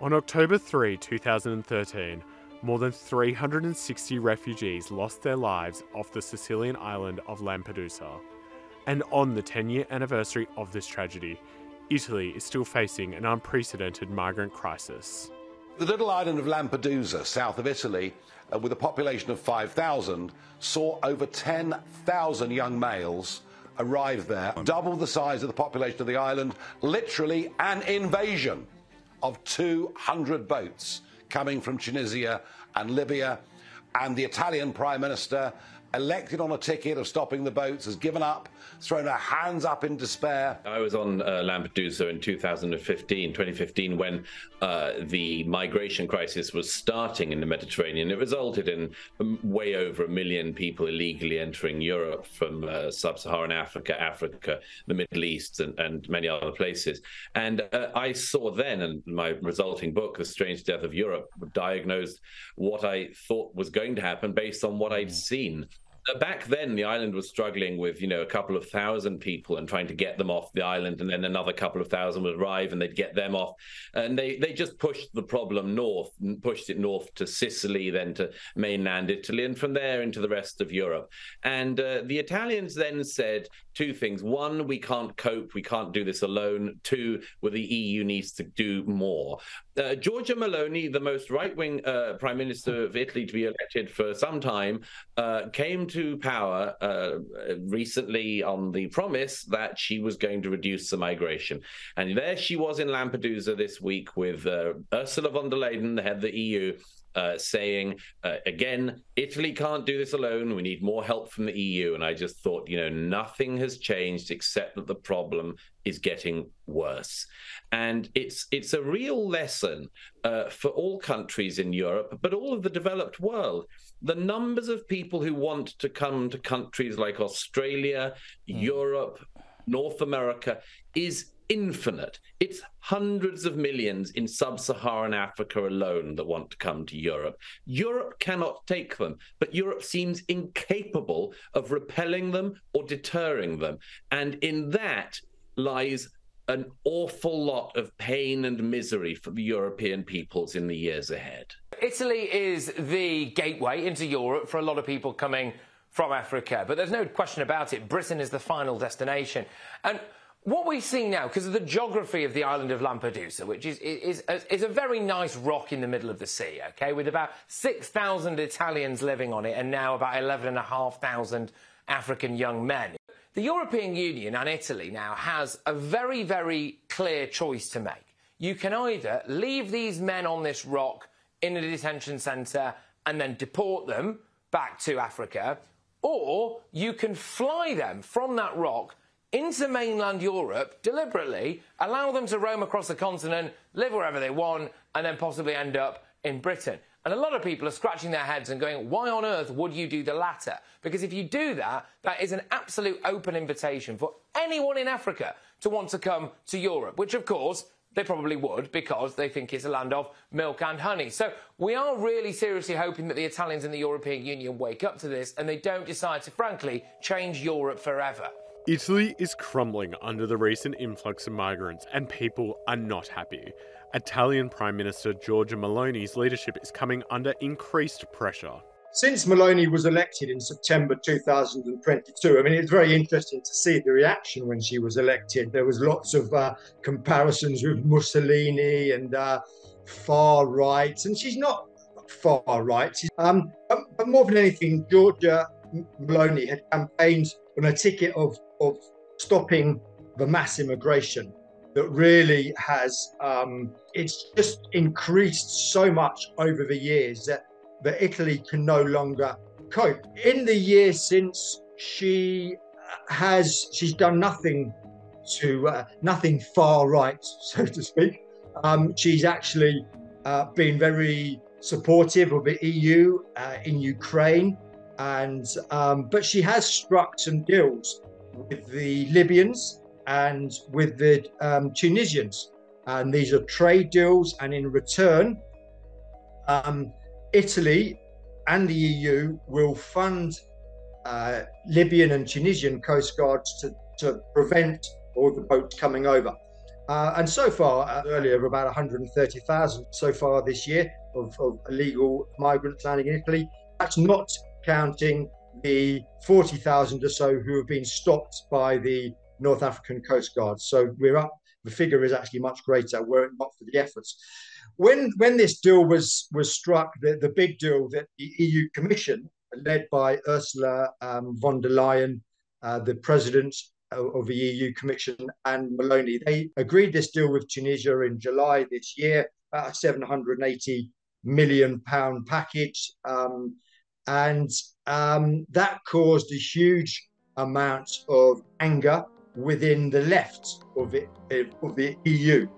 On October 3, 2013, more than 360 refugees lost their lives off the Sicilian island of Lampedusa. And on the 10-year anniversary of this tragedy, Italy is still facing an unprecedented migrant crisis. The little island of Lampedusa, south of Italy, with a population of 5,000, saw over 10,000 young males arrive there, double the size of the population of the island, literally an invasion of 200 boats coming from Tunisia and Libya, and the Italian Prime Minister, elected on a ticket of stopping the boats, has given up, thrown her hands up in despair. I was on Lampedusa in 2015, when the migration crisis was starting in the Mediterranean. It resulted in way over 1 million people illegally entering Europe from sub-Saharan Africa, the Middle East, and many other places. And I saw then, in my resulting book, The Strange Death of Europe, diagnosed what I thought was going to happen based on what I'd seen. Back then, the island was struggling with, a couple of thousand people and trying to get them off the island, and then another couple of thousand would arrive and they'd get them off. And they just pushed the problem north, and pushed it north to Sicily, then to mainland Italy, and from there into the rest of Europe. And the Italians then said two things. One, we can't cope, we can't do this alone. Two, well, the EU needs to do more. Giorgia Meloni, the most right-wing Prime Minister of Italy to be elected for some time, came to power recently on the promise that she was going to reduce the migration. And there she was in Lampedusa this week with Ursula von der Leyen, the head of the EU, saying, again, Italy can't do this alone. We need more help from the EU. And I just thought, nothing has changed except that the problem is getting worse. And it's a real lesson for all countries in Europe, but all of the developed world. The numbers of people who want to come to countries like Australia, Europe, North America is infinite. It's hundreds of millions in sub-Saharan Africa alone that want to come to Europe. Europe cannot take them, but Europe seems incapable of repelling them or deterring them. And in that lies an awful lot of pain and misery for the European peoples in the years ahead. Italy is the gateway into Europe for a lot of people coming from Africa, but there's no question about it. Britain is the final destination. And what we see now, because of the geography of the island of Lampedusa, which is a very nice rock in the middle of the sea, okay, with about 6,000 Italians living on it and now about 11,500 African young men. The European Union and Italy now has a very, very clear choice to make. You can either leave these men on this rock in a detention centre and then deport them back to Africa, or you can fly them from that rock into mainland Europe deliberately, allow them to roam across the continent, live wherever they want, and then possibly end up in Britain. And a lot of people are scratching their heads and going, why on earth would you do the latter? Because if you do that, that is an absolute open invitation for anyone in Africa to want to come to Europe, which, of course, they probably would because they think it's a land of milk and honey. So we are really seriously hoping that the Italians in the European Union wake up to this and they don't decide to, frankly, change Europe forever. Italy is crumbling under the recent influx of migrants, and people are not happy. Italian Prime Minister Giorgia Meloni's leadership is coming under increased pressure. Since Meloni was elected in September 2022, I mean, it's very interesting to see the reaction when she was elected. There was lots of comparisons with Mussolini and far right, and she's not far right. But more than anything, Giorgia Meloni had campaigned on a ticket of stopping the mass immigration that really has, it's just increased so much over the years that Italy can no longer cope. In the years since, she's done nothing far right, so to speak. She's actually been very supportive of the EU in Ukraine, but she has struck some deals with the Libyans and with the Tunisians, and these are trade deals, and in return Italy and the EU will fund Libyan and Tunisian coast guards to prevent all the boats coming over. And so far, earlier, about 130,000 so far this year of illegal migrants landing in Italy. That's not counting the 40,000 or so who have been stopped by the North African Coast Guard. So we're up, the figure is actually much greater were it not for the efforts. When this deal was struck, the big deal that the EU Commission, led by Ursula von der Leyen, the president of the EU Commission, and Meloni, they agreed this deal with Tunisia in July this year, about a £780 million package. And that caused a huge amount of anger within the left of the EU.